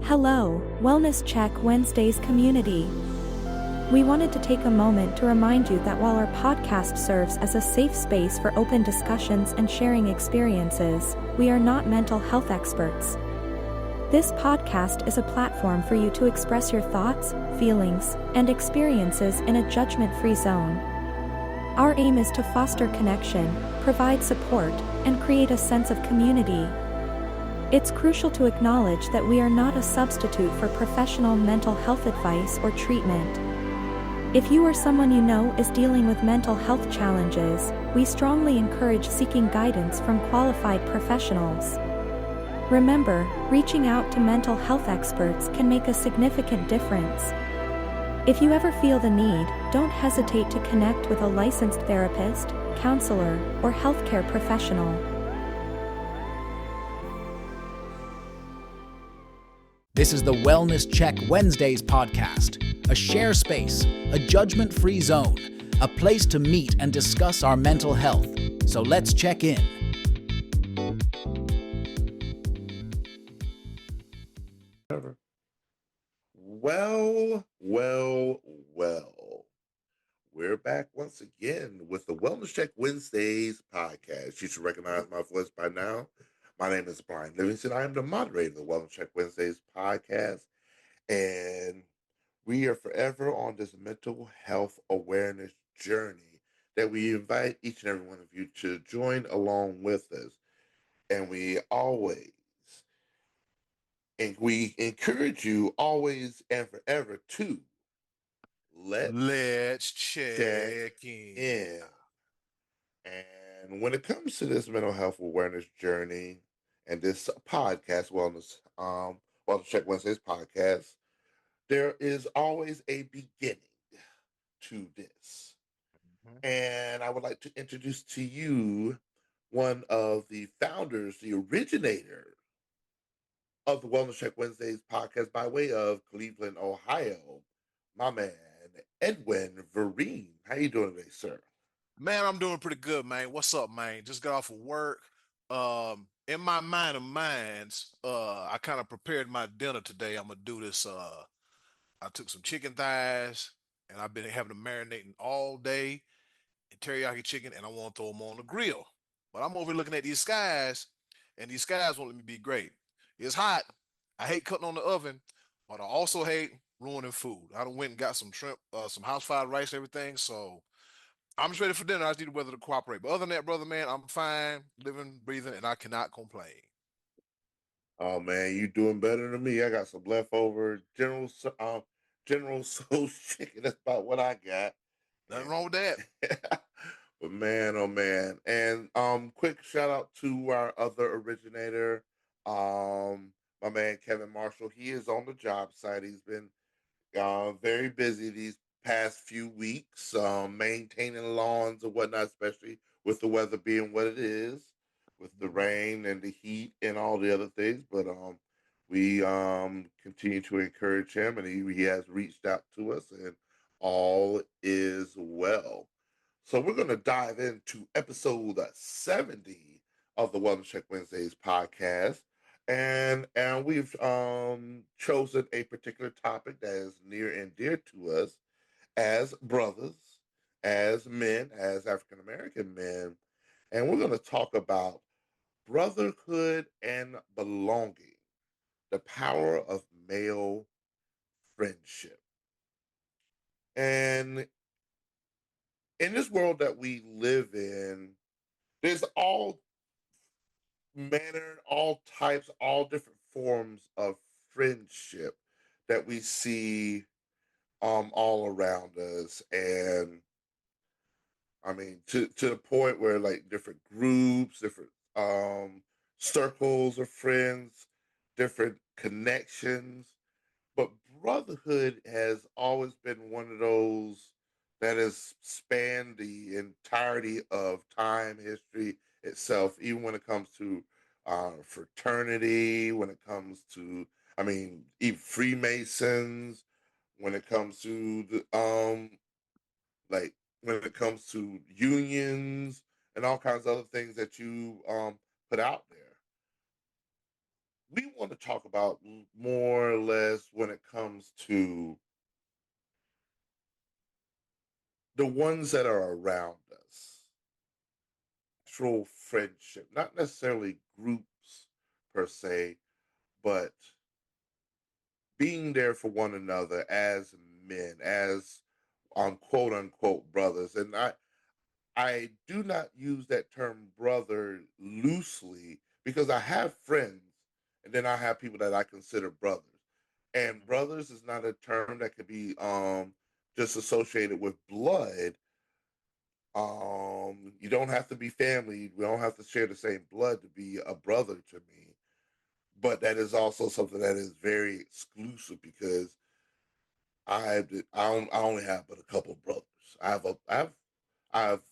Hello, Wellness Check Wednesdays community. We wanted to take a moment to remind you that while our podcast serves as a safe space for open discussions and sharing experiences, we are not mental health experts. This podcast is a platform for you to express your thoughts, feelings, and experiences in a judgment-free zone. Our aim is to foster connection, provide support, and create a sense of community. It's crucial to acknowledge that we are not a substitute for professional mental health advice or treatment. If you or someone you know is dealing with mental health challenges, we strongly encourage seeking guidance from qualified professionals. Remember, reaching out to mental health experts can make a significant difference. If you ever feel the need, don't hesitate to connect with a licensed therapist, counselor, or healthcare professional. This is the Wellness Check Wednesdays podcast, a share space, a judgment-free zone, a place to meet and discuss our mental health. So let's check in. Well. We're back once again with the Wellness Check Wednesdays podcast. You should recognize my voice by now. My name is Brian Livingston. I am the moderator of the Wellness Check Wednesdays podcast. And we are forever on this mental health awareness journey that we invite each and every one of you to join along with us. And we encourage you always and forever to Let's check in. And when it comes to this mental health awareness journey and this podcast, Wellness Check Wednesdays podcast, there is always a beginning to this. And I would like to introduce to you one of the founders, the originator of the Wellness Check Wednesdays podcast by way of Cleveland, Ohio, my man, Edwin Vereen. How you doing today, sir? Man, I'm doing pretty good, man. What's up, man? Just got off of work. In my mind of minds, I kind of prepared my dinner today. I'm gonna do this. I took some chicken thighs, and I've been having them marinating all day in teriyaki chicken, and I want to throw them on the grill. But I'm over here looking at these skies, and these skies won't let me be great. It's hot. I hate cutting on the oven, but I also hate ruining food. I done went and got some shrimp, some house fried rice, everything. So I'm just ready for dinner. I just need the weather to cooperate. But other than that, brother, man, I'm fine, living, breathing, and I cannot complain. Oh man, you doing better than me. I got some leftover General Soul's chicken. That's about what I got. Nothing wrong with that. But man, oh man. And quick shout out to our other originator, my man Kevin Marshall. He is on the job site. He's been very busy these past few weeks, maintaining lawns and whatnot, especially with the weather being what it is, with the rain and the heat and all the other things. But we continue to encourage him, and he has reached out to us, and all is well. So we're going to dive into episode 70 of the Wellness Check Wednesdays podcast. And we've chosen a particular topic that is near and dear to us as brothers, as men, as African American men. And we're going to talk about brotherhood and belonging, the power of male friendship. And in this world that we live in, there's all manner, all types, all different forms of friendship that we see all around us. And I mean to the point where like different groups, different circles of friends, different connections. But brotherhood has always been one of those that has spanned the entirety of time, history itself, even when it comes to fraternity, when it comes to, I mean, even Freemasons, when it comes to like when it comes to unions and all kinds of other things that you put out there. We want to talk about more or comes to the ones that are around us, natural friendship, not necessarily groups per se, but being there for one another as men, as quote unquote brothers. And I do not use that term brother loosely because I have friends and then I have people that I consider brothers. And Mhm. brothers is not a term that could be just associated with blood. You don't have to be family. We don't have to share the same blood to be a brother to me. But that is also something that is very exclusive because I only have but a couple of brothers. I have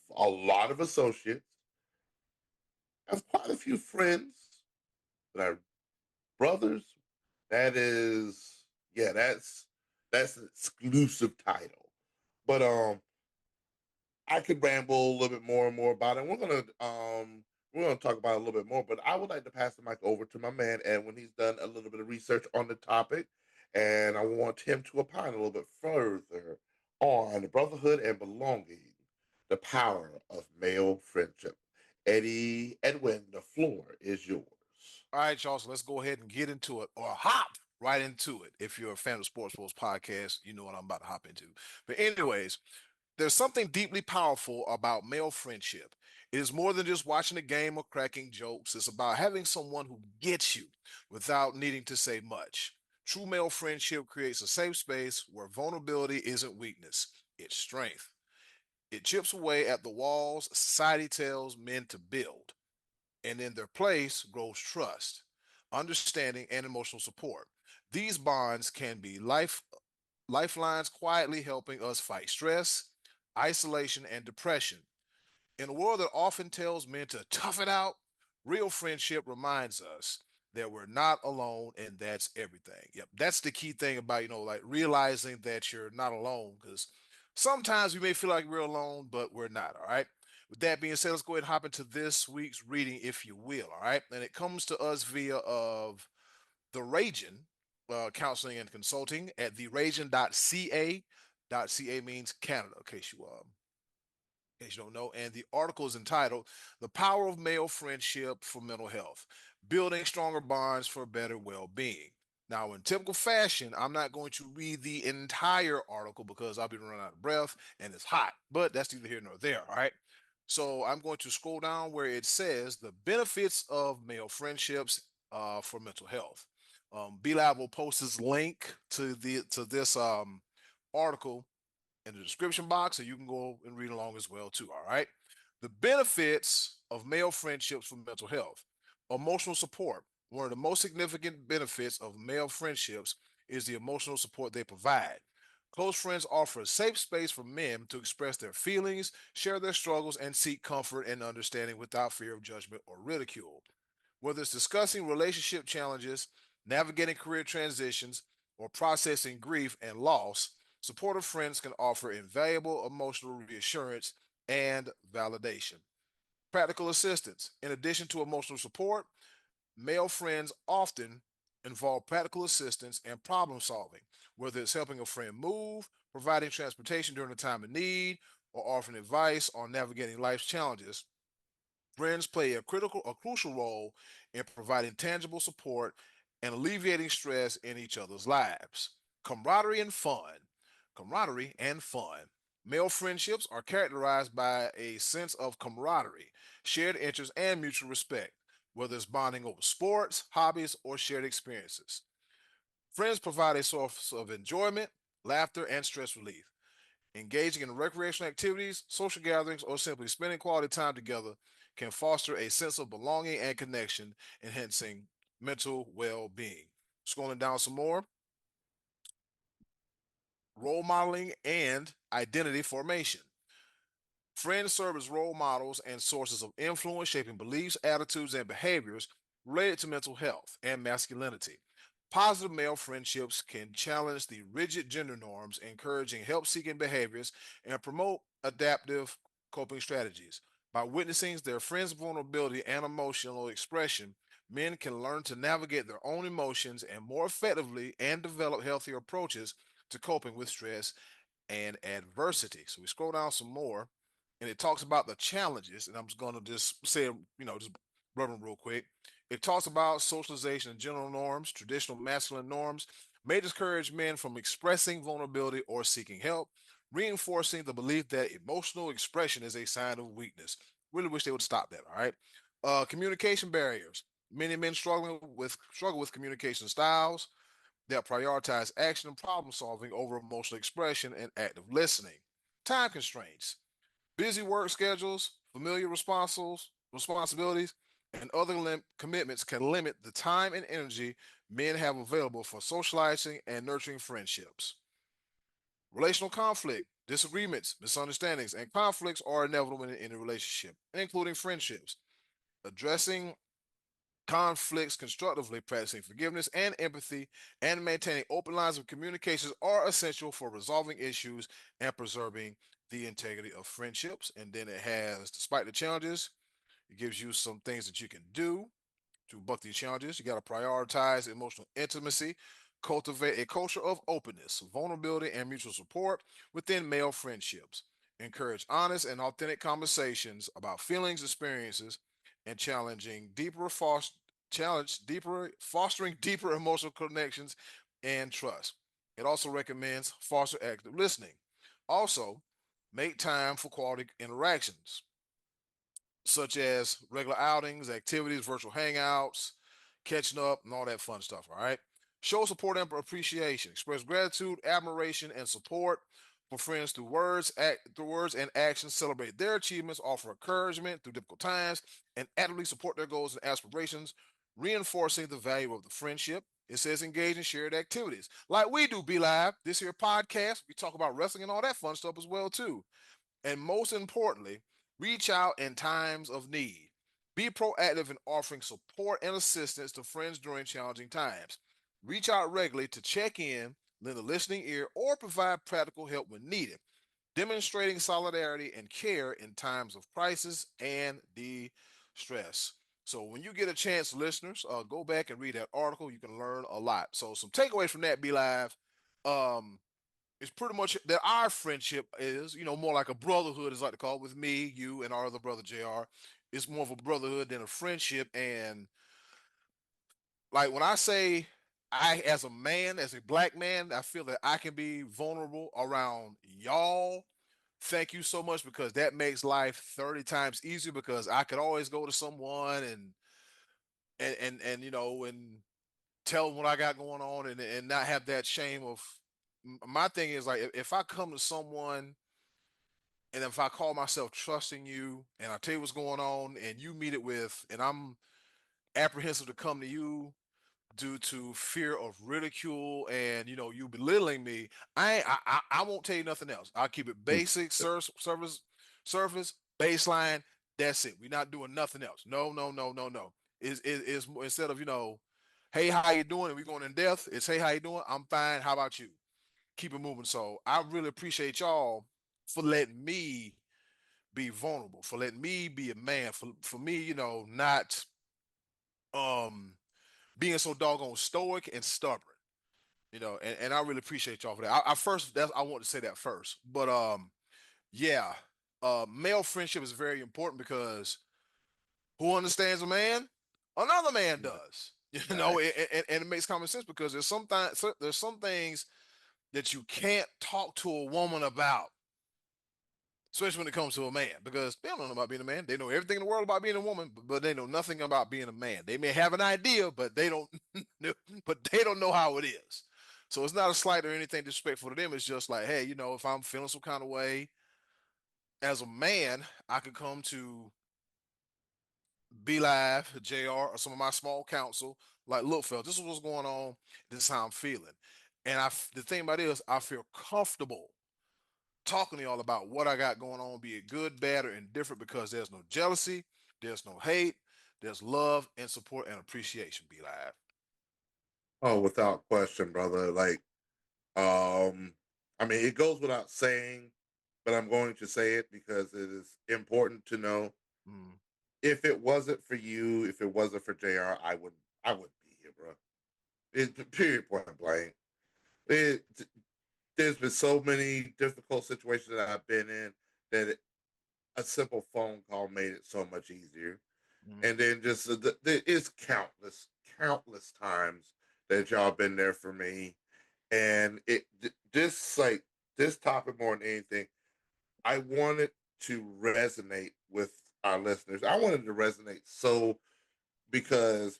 a lot of associates. I have quite a few friends that are brothers. That is, yeah, that's an exclusive title. But I could ramble a little bit more and more about it. We're gonna talk about it a little bit more, but I would like to pass the mic over to my man Ed when he's done a little bit of research on the topic, and I want him to opine a little bit further on brotherhood and belonging, the power of male friendship. Edwin, the floor is yours. All right, y'all. So let's go ahead and get into it, or hop right into it. If you're a fan of Sports Post podcast, you know what I'm about to hop into. But anyways, there's something deeply powerful about male friendship. It is more than just watching a game or cracking jokes. It's about having someone who gets you without needing to say much. True male friendship creates a safe space where vulnerability isn't weakness, it's strength. It chips away at the walls society tells men to build, and in their place grows trust, understanding, and emotional support. These bonds can be lifelines quietly helping us fight stress, isolation, and depression. In a world that often tells men to tough it out, real friendship reminds us that we're not alone, and that's everything. Yep, that's the key thing about, like realizing that you're not alone, because sometimes we may feel like we're alone, but we're not. All right. With that being said, let's go ahead and hop into this week's reading, if you will. All right. And it comes to us via of TheraGen Counseling and Consulting at theragin.ca. .ca means Canada, in case you don't know. And the article is entitled "The Power of Male Friendship for Mental Health: Building Stronger Bonds for Better Well-Being." Now, in typical fashion, I'm not going to read the entire article because I'll be running out of breath and it's hot, but that's neither here nor there. All right. So I'm going to scroll down where it says the benefits of male friendships for mental health. B Lab will post this link to this article in the description box, so you can go and read along as well too. All right. The benefits of male friendships for mental health. Emotional support. One of the most significant benefits of male friendships is the emotional support they provide. Close friends offer a safe space for men to express their feelings, share their struggles, and seek comfort and understanding without fear of judgment or ridicule. Whether it's discussing relationship challenges, navigating career transitions, or processing grief and loss, supportive friends can offer invaluable emotional reassurance and validation. Practical assistance. In addition to emotional support, male friends often involve practical assistance and problem solving, whether it's helping a friend move, providing transportation during a time of need, or offering advice on navigating life's challenges. Friends play a crucial role in providing tangible support and alleviating stress in each other's lives. Camaraderie and fun. Camaraderie and fun. Male friendships are characterized by a sense of camaraderie, shared interests, and mutual respect, whether it's bonding over sports, hobbies, or shared experiences. Friends provide a source of enjoyment, laughter, and stress relief. Engaging in recreational activities, social gatherings, or simply spending quality time together can foster a sense of belonging and connection, enhancing mental well being. Scrolling down some more, role modeling and identity formation. Friends serve as role models and sources of influence, shaping beliefs, attitudes, and behaviors related to mental health and masculinity. Positive male friendships can challenge the rigid gender norms, encouraging help seeking behaviors and promote adaptive coping strategies. By witnessing their friends' vulnerability and emotional expression, men can learn to navigate their own emotions and more effectively and develop healthier approaches to coping with stress and adversity. So we scroll down some more, and it talks about the challenges. And I'm just going to just say, just run them real quick. It talks about socialization and general norms, traditional masculine norms, may discourage men from expressing vulnerability or seeking help, reinforcing the belief that emotional expression is a sign of weakness. Really wish they would stop that. All right. Communication barriers. Many men struggle with communication styles that prioritize action and problem solving over emotional expression and active listening. Time constraints, busy work schedules, familiar responsibilities, and other commitments can limit the time and energy men have available for socializing and nurturing friendships. Relational conflict, disagreements, misunderstandings, and conflicts are inevitable in any relationship, including friendships. Addressing conflicts constructively, practicing forgiveness and empathy, and maintaining open lines of communications are essential for resolving issues and preserving the integrity of friendships. And then it has, despite the challenges, it gives you some things that you can do to buck these challenges. You got to prioritize emotional intimacy, cultivate a culture of openness, vulnerability, and mutual support within male friendships. Encourage honest and authentic conversations about feelings, experiences, and fostering deeper emotional connections and trust. It also recommends foster active listening. Also, make time for quality interactions such as regular outings, activities, virtual hangouts, catching up, and all that fun stuff. All right. Show support and appreciation. Express gratitude, admiration, and support for friends through words and actions. Celebrate their achievements, offer encouragement through difficult times, and actively support their goals and aspirations, reinforcing the value of the friendship. It says engage in shared activities like we do. Be Live, this here podcast. We talk about wrestling and all that fun stuff as well too. And most importantly, reach out in times of need. Be proactive in offering support and assistance to friends during challenging times. Reach out regularly to check in, lend a listening ear, or provide practical help when needed, demonstrating solidarity and care in times of crisis and distress. So, when you get a chance, listeners, go back and read that article. You can learn a lot. So, some takeaways from that, Be Live. Um, it's pretty much that our friendship is, more like a brotherhood, as I like to call it, with me, you, and our other brother JR. It's more of a brotherhood than a friendship. And like when I say I, as a man, as a black man, I feel that I can be vulnerable around y'all. Thank you so much because that makes life 30 times easier because I could always go to someone and tell them what I got going on and not have that shame of my thing is like if I come to someone and if I call myself trusting you and I tell you what's going on and you meet it with and I'm apprehensive to come to you due to fear of ridicule and you belittling me, I won't tell you nothing else. I'll keep it basic, surface, baseline. That's it. We're not doing nothing else. No, no, no, no, no. Is instead of hey, how you doing? And we going in depth. It's hey, how you doing? I'm fine. How about you? Keep it moving. So I really appreciate y'all for letting me be vulnerable, for letting me be a man, for me, not um being so doggone stoic and stubborn. And I really appreciate y'all for that. I want to say that first. But yeah, male friendship is very important because who understands a man? Another man does. Right. And it makes common sense because there's some things that you can't talk to a woman about, especially when it comes to a man, because they don't know about being a man. They know everything in the world about being a woman, but they know nothing about being a man. They may have an idea, but they don't. But they don't know how it is. So it's not a slight or anything disrespectful to them. It's just like, hey, if I'm feeling some kind of way as a man, I could come to Be Live, JR, or some of my small counsel. Like, look, fellas, this is what's going on. This is how I'm feeling. And the thing about it is, I feel comfortable talking to y'all about what I got going on, be it good, bad, or indifferent, because there's no jealousy, there's no hate, there's love and support and appreciation. Be Live. Oh, without question, brother. Like, um, I mean, it goes without saying, but I'm going to say it because it is important to know. Mm. if it wasn't for you, if it wasn't for JR, I wouldn't be here, bro. Period, point blank. It, there's been so many difficult situations that I've been in that a simple phone call made it so much easier. Mhm. And then just there is countless times that y'all been there for me. And this like this topic more than anything, I wanted to resonate with our listeners. I wanted to resonate so because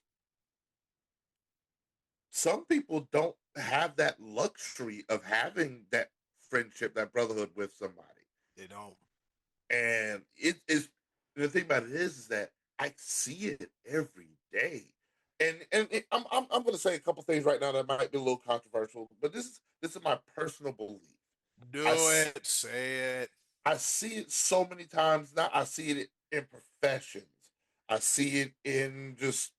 some people don't have that luxury of having that friendship, that brotherhood with somebody. They don't. And it is the thing about it is that I see it every day. I'm going to say a couple things right now that might be a little controversial, but this is my personal belief. I Do it. Say it. I see it so many times now. I see it in professions. I see it in just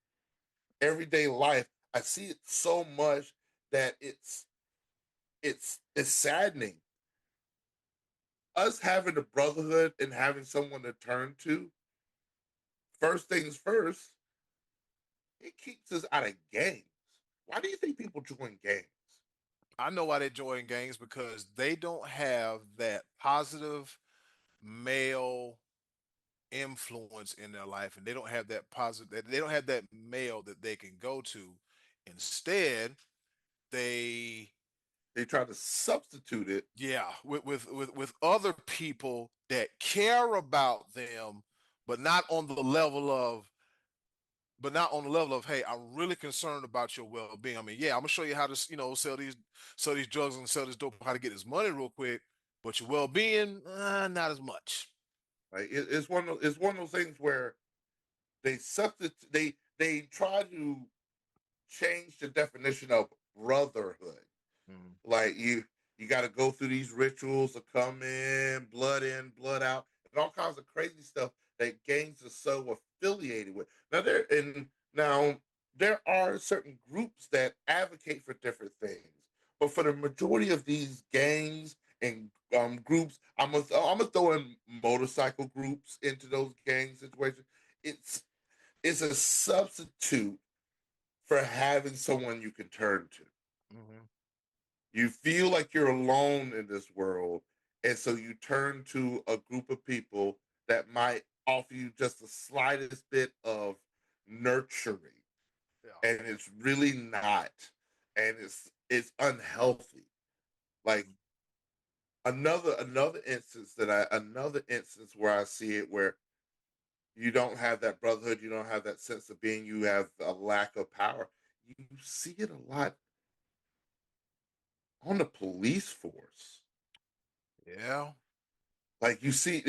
everyday life. I see it so much that it's saddening. Us having a brotherhood and having someone to turn to, first things first, it keeps us out of gangs. Why do you think people join gangs? I know why they join gangs because they don't have that positive male influence in their life, and they don't have that positive. They don't have that male that they can go to. Instead, they They try to substitute it. yeah, with other people that care about them, but not on the level of hey, I'm really concerned about your well-being. I mean, yeah, I'm gonna show you how to sell these drugs and sell this dope, how to get this money real quick, but your well-being, not as much. Like it's one of those things where they substitute they try to change the definition of brotherhood. Mm, Like you got to go through these rituals to come in, blood out, and all kinds of crazy stuff that gangs are so affiliated with. Now there are certain groups that advocate for different things, but for the majority of these gangs and groups, I'm gonna throw in motorcycle groups into those gang situations. It's it's a substitute for having someone you can turn to. mhm. You feel like you're alone in this world, and so you turn to a group of people that might offer you just the slightest bit of nurturing, Yeah. and it's really not, and it's unhealthy. Like another instance where I see it where you don't have that brotherhood, you don't have that sense of being, you have a lack of power. You see it a lot on the police force. Yeah. Like you see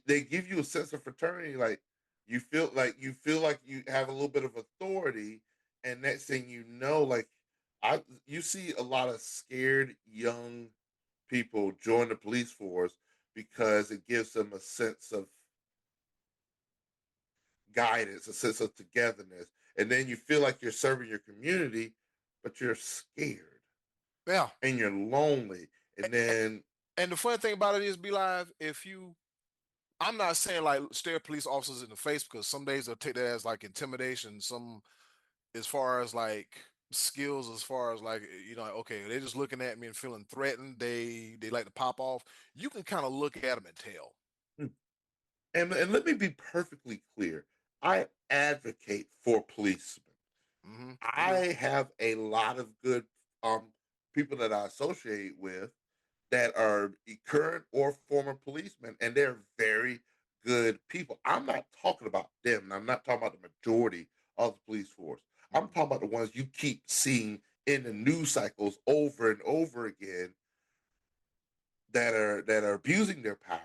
they give you a sense of fraternity. Like you feel like you have a little bit of authority, and next thing you know, like I you see a lot of scared young people join the police force because it gives them a sense of guidance, a sense of togetherness, and then you feel like you're serving your community, but you're scared Yeah. and you're lonely, A- and then And the funny thing about it is, Be Live, if you I'm not saying like stare police officers in the face because some days they'll take that as like intimidation. Some as far as like skills, as far as like like, okay, they're just looking at me and feeling threatened. They like to pop off. You can kind of look at them and tell. and let me be perfectly clear. I advocate for policemen. Me too. I have a lot of good um people that I associate with that are current or former policemen, and they're very good people. I'm not talking about them. I'm not talking about the majority of the police force. I'm Mhm. talking about the ones you keep seeing in the news cycles over and over again that are abusing their power,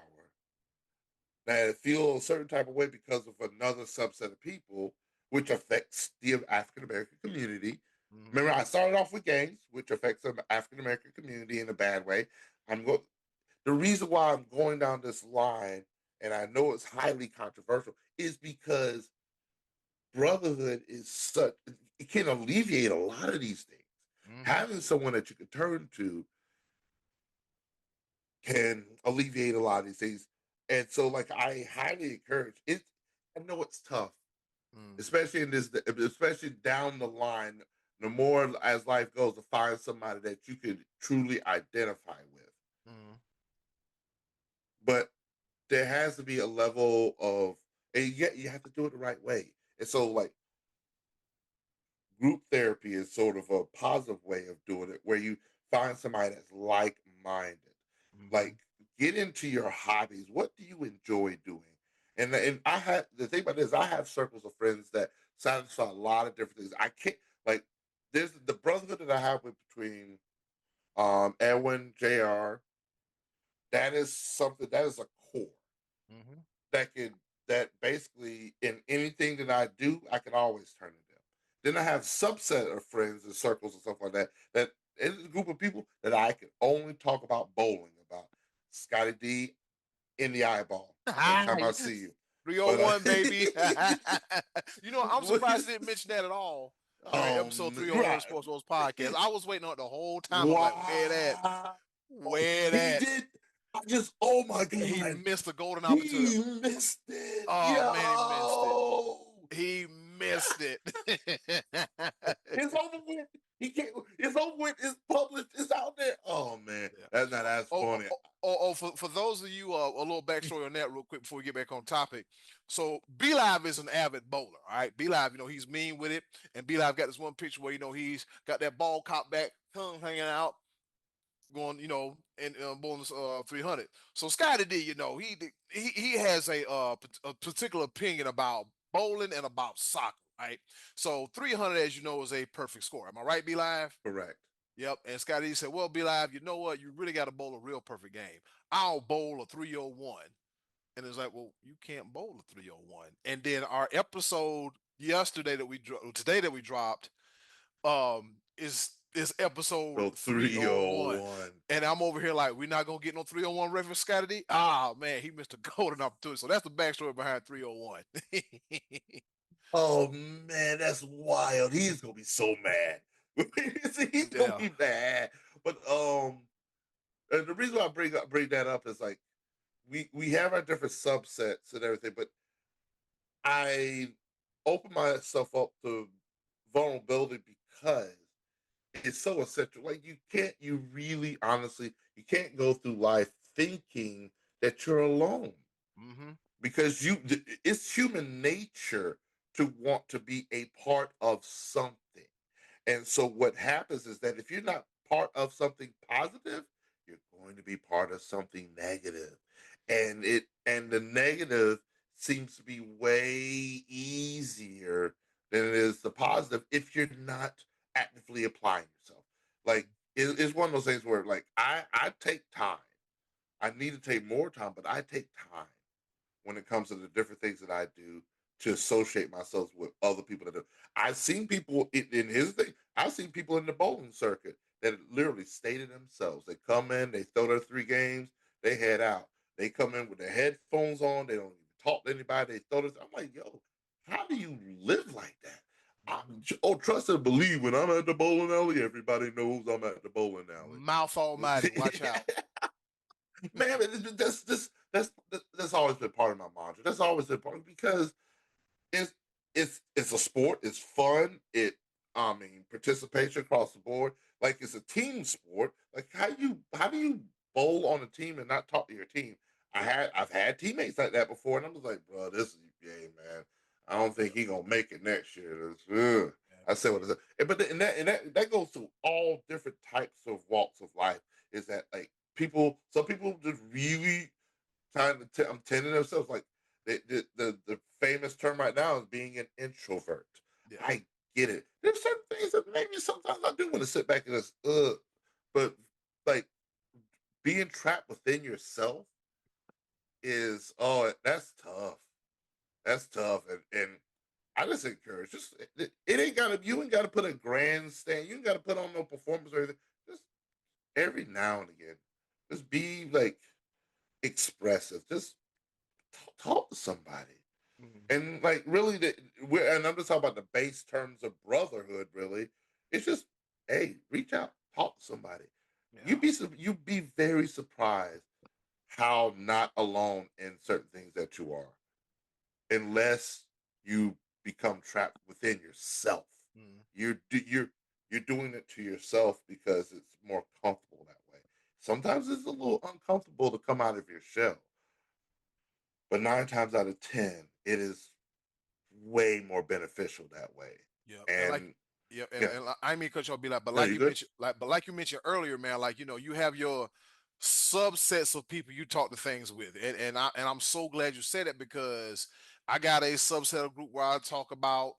that feel a certain type of way because of another subset of people, which affects the African American community. Mhm. Remember, I started off with gangs, which affects the African American community in a bad way. I'm going. The reason why I'm going down this line, and I know it's highly controversial, is because brotherhood is such. It can alleviate a lot of these things. Mhm. Having someone that you can turn to can alleviate a lot of these things. And so, like, I highly encourage it. I know it's tough, Mm, especially especially down the line. The more as life goes, to find somebody that you could truly identify with. mm, But there has to be a level of, and yet you have to do it the right way. And so, like, group therapy is sort of a positive way of doing it, where you find somebody that's like-minded. mm-hmm. Like, get into your hobbies. What do you enjoy doing? And I had the thing about this. I have circles of friends that satisfy a lot of different things. I can't like there's the brotherhood that I have with between Edwin, Jr. That is something that is a core Mm-hmm. that can that basically in anything that I do, I can always turn to them. Then I have subset of friends and circles and stuff like that. That is a group of people that I can only talk about bowling, about Scotty D in the eyeball every time I see you. But 301, baby. You know, I'm surprised you didn't mention that at all during episode 301 of right, the Sports Rose podcast. I was waiting on it the whole time. I'm like, where that? wow, Where he that? did. I just, oh my He god, missed the golden opportunity. he missed it, Oh man, he missed it. yo. He missed it. It's over with. He can't. It's over with. It's published. It's out there. Oh man, Yeah. that's Oh, funny. for those of you, a little backstory on that real quick before we get back on topic. So B Live is an avid bowler, all right? B Live, he's mean with it, and B Live got this one picture where he's got that ball cop back, tongue hanging out, going, and bonus 300. So Scotty D, he has a particular opinion about bowling and about soccer, right? So 300, as you know, is a perfect score. Am I right, B Live? Correct. Yep. And Scotty D said, "Well, B Live, you know what? You really got to bowl a real perfect game. I'll bowl a 301." And it's like, well, you can't bowl a 301. And then our episode today that we dropped, is episode So 301. 301. And I'm over here like, we're not gonna get no 301 reference, Scotty D. Ah man, he missed a golden opportunity. So that's the backstory behind 301. Oh man, that's wild. He's gonna be so mad. He's gonna Yeah. be mad. But and the reason why I bring that up is like we have our different subsets and everything, but I open myself up to vulnerability because it's so essential. Like you really honestly, you can't go through life thinking that you're alone Mm-hmm. because it's human nature to want to be a part of something. And so what happens is that if you're not part of something positive, you're going to be part of something negative. And the negative seems to be way easier than it is the positive if you're not actively applying yourself. Like it's one of those things where like I take time. I need to take more time, but I take time when it comes to the different things that I do to associate myself with other people that do. I've seen people in his thing. I've seen people in the bowling circuit that literally stated themselves. They come in, they throw their 3 games, they head out. They come in with their headphones on. They don't even talk to anybody. They throw this. I'm like, yo, how do you live like that? Trust and believe. When I'm at the bowling alley, everybody knows I'm at the bowling Mouth almighty, alley. watch out. Man, that's always been part of my mantra. That's always been part because it's it's a sport. It's fun. I mean participation across the board. Like it's a team sport. Like how do you bowl on a team and not talk to your team? I've had teammates like that before, and I'm just like, bro, this is game, man. I don't think he gonna make it next year. I said what I said, but that goes to all different types of walks of life. Is that like some people just really trying to tending themselves like the famous term right now is being an introvert. Yeah. I get it. There's certain things that maybe sometimes I do want to sit back and just but like being trapped within yourself is that's tough. That's tough, and I just encourage it ain't gotta you ain't gotta put a grandstand. You ain't gotta put on no performance or anything. Just every now and again, just be like expressive. Just talk to somebody. Mhm. And like really, and I'm just talking about the base terms of brotherhood. Really, it's just hey, reach out, talk to somebody. Yeah. You'd be very surprised how not alone in certain things that you are. unless you become trapped within yourself. Mm. You're doing it to yourself because it's more comfortable that way. Sometimes it's a little uncomfortable to come out of your shell, but 9 times out of 10, it is way more beneficial that way. Yeah, and like, And yeah, yeah, and I mean, cut y'all be like, but no, like you you good? mentioned, like you mentioned earlier, man, like you have your subsets of people you talk to things with, and I'm so glad you said it because I got a subset of group where I talk about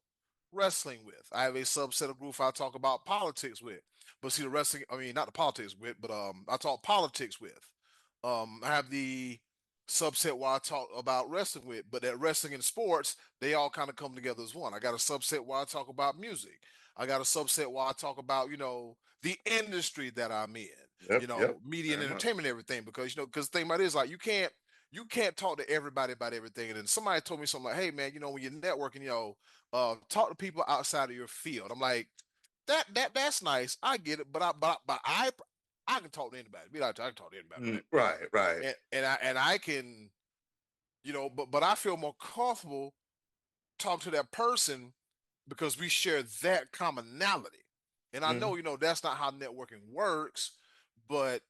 wrestling with. I have a subset of group I talk about politics with. But see, the wrestling, I mean, not the politics with, but I talk politics with. I have the subset where I talk about wrestling with, but that wrestling and sports, they all kind of come together as one. I got a subset where I talk about music. I got a subset where I talk about, the industry that I'm in, Yep, media and very much. entertainment and everything. Because, because the thing about it is like you can't talk to everybody about everything. And then somebody told me something like, hey man, when you're networking, talk to people outside of your field. I'm like, that's nice. I get it, but I can talk to anybody. Be like, I can talk to anybody, right? Right, right. And I can, but I feel more comfortable talking to that person because we share that commonality. And I know, Mhm. that's not how networking works, but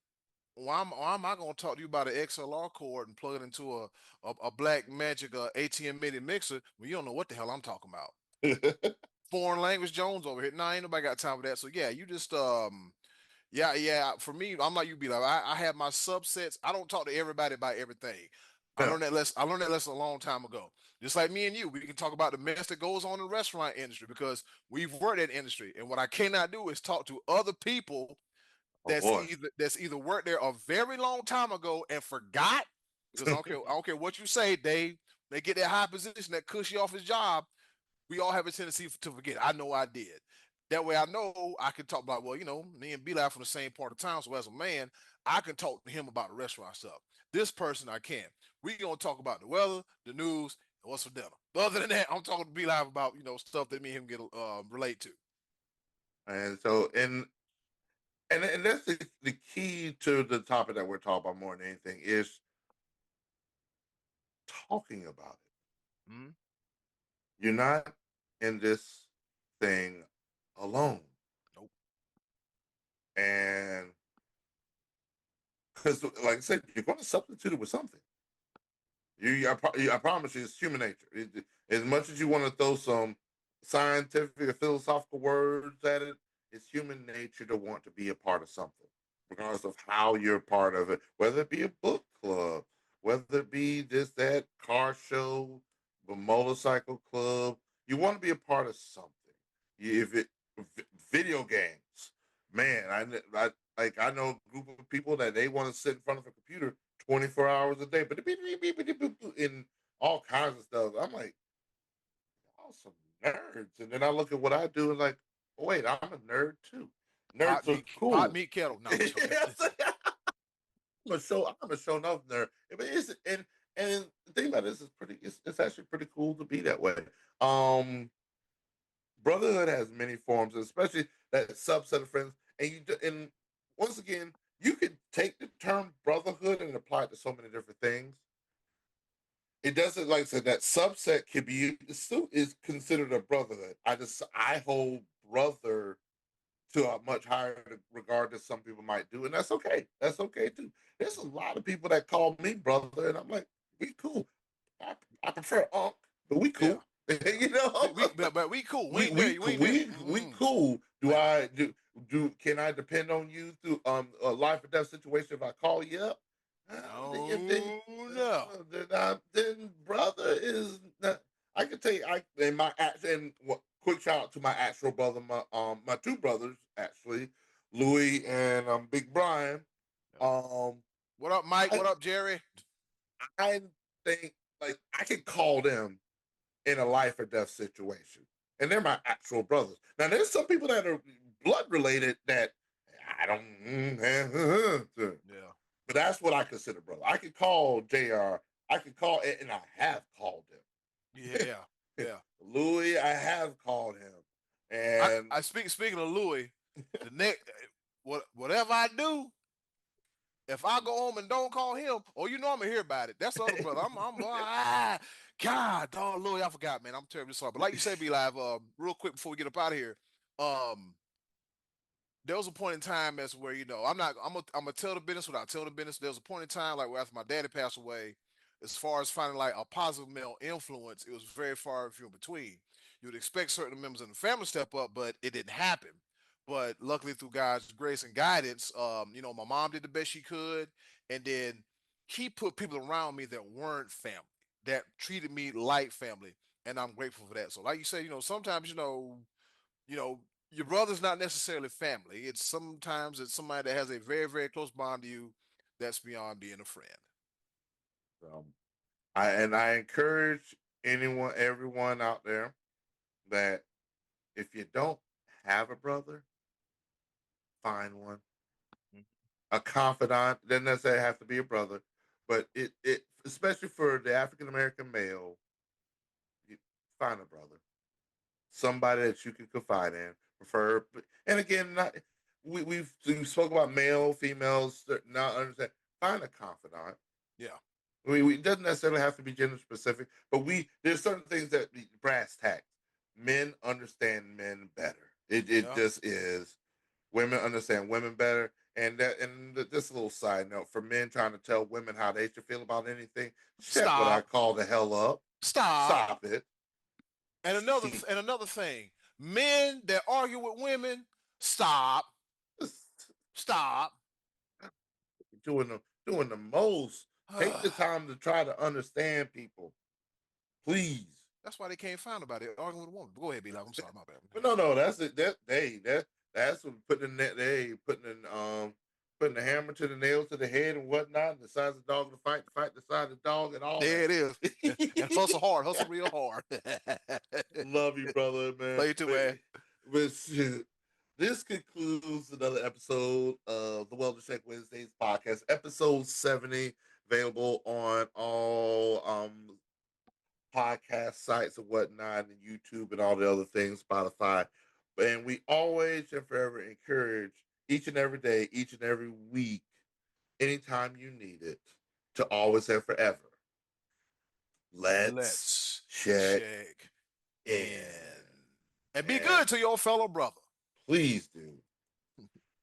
why am I going to talk to you about an XLR cord and plug it into a Black Magic ATM MIDI mixer when you don't know what the hell I'm talking about? Foreign language Jones over here. Nah, ain't nobody got time for that. So yeah, you just yeah. For me, I'm like you, be like I have my subsets. I don't talk to everybody about everything. No. I learned that lesson a long time ago. Just like me and you, we can talk about the mess that goes on in the restaurant industry because we've worked in industry. And what I cannot do is talk to other people Oh boy. that's either worked there a very long time ago and forgot. Because I don't care what you say, they get that high position, that cushy off his job. We all have a tendency to forget. I know I did. That way I know I can talk about, well, me and B-Live from the same part of town. So as a man, I can talk to him about the restaurant stuff. This person I can't. We gonna talk about the weather, the news, and what's for dinner. But other than that, I'm talking to B-Live about, stuff that me and him get relate to. And so and that's the key to the topic that we're talking about more than anything is talking about it. Mm-hmm. You're not in this thing alone. Nope. And because, like I said, you're going to substitute it with something. I promise you, it's human nature. As much as you want to throw some scientific or philosophical words at it, it's human nature to want to be a part of something, regardless of how you're part of it. Whether it be a book club, whether it be this, that, car show, a motorcycle club, you want to be a part of something. If it video games, man, I know a group of people that they want to sit in front of a computer 24 hours a day, but in all kinds of stuff. I'm like, y'all some nerds. And then I look at what I do and like, oh, wait, I'm a nerd too. Pot Nerds are meat, pot cool. meat kettle. No, I'm joking. Yes. I'm a show enough nerd. But and the thing about this is it's actually pretty cool to be that way. Um Brotherhood has many forms, especially that subset of friends. And once again, you could take the term brotherhood and apply it to so many different things. It doesn't, like I said, that subset could be still is considered a brotherhood. I hold brother to a much higher regard than some people might do, and that's okay. That's okay too. There's a lot of people that call me brother, and I'm like, we cool. I prefer Unc, but we Yeah, cool. yeah. you know, But we cool. We we ain't there. we You ain't there. we Mm-mm. cool. Do Yeah. I do? Can I depend on you through a life or death situation if I call you up? No, no. Then brother is not, I can tell you I in my and what quick shout out to my actual brother, my two brothers actually, Louis and Big Brian. Yeah. Um What up, Mike? I What up, Jerry? I think like I can call them in a life or death situation. And they're my actual brothers. Now, there's some people that are blood related that I don't, Yeah, but that's what I consider brother. I could call JR, I could call it, and I have called him. yeah, yeah. Louis, I have called him. I, And I speaking of Louis, the next whatever I do, If I go home and don't call him, oh, you know I'm gonna hear about it. That's the other brother. God, dog, Lord, I forgot, man. I'm terribly sorry. But like you said, be live. Real quick before we get up out of here, um, there was a point in time as where I'm gonna tell the business without telling the business. There was a point in time like where after my daddy passed away, as far as finding like a positive male influence, it was very far and few in between. You would expect certain members of the family to step up, but it didn't happen. But luckily, through God's grace and guidance, my mom did the best she could, and then He put people around me that weren't family, that treated me like family, and I'm grateful for that. So, like you said, sometimes you know, your brother's not necessarily family. Sometimes it's somebody that has a very, very close bond to you that's beyond being a friend. I encourage everyone out there that if you don't have a brother, find one. A confidant doesn't necessarily have to be a brother, but it especially for the African American male, you find a brother, somebody that you can confide in. Prefer, and again, not we spoke about male, females. Not understand. Find a confidant. Yeah. It doesn't necessarily have to be gender specific, but there's certain things that brass tacks. Men understand men better. It just is. Women understand women better, and this little side note for men trying to tell women how they should feel about anything. Shut what I call the hell up. Stop it. And another thing, men that argue with women, stop. Doing the most. Take the time to try to understand people, please. That's why they can't find about it arguing with a woman. Go ahead, be like, I'm sorry, my bad. But no, that's it. That's what putting the hammer to the nail to the head and whatnot, and the size of the dog to fight the size of the dog and all. There it is. And hustle real hard. Love you, brother, man. Love you too, man. But this concludes another episode of the Wellness Check Wednesdays podcast, episode 70, available on all podcast sites and whatnot, and YouTube and all the other things, Spotify. And we always and forever encourage each and every day, each and every week, anytime you need it, to always and forever. Let's check in. And be good to your fellow brother. Please do.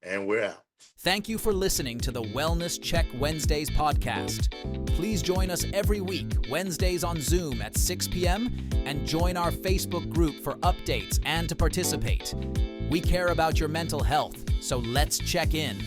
And we're out. Thank you for listening to the Wellness Check Wednesdays podcast. Please join us every week, Wednesdays on Zoom at 6 p.m., and join our Facebook group for updates and to participate. We care about your mental health, so let's check in.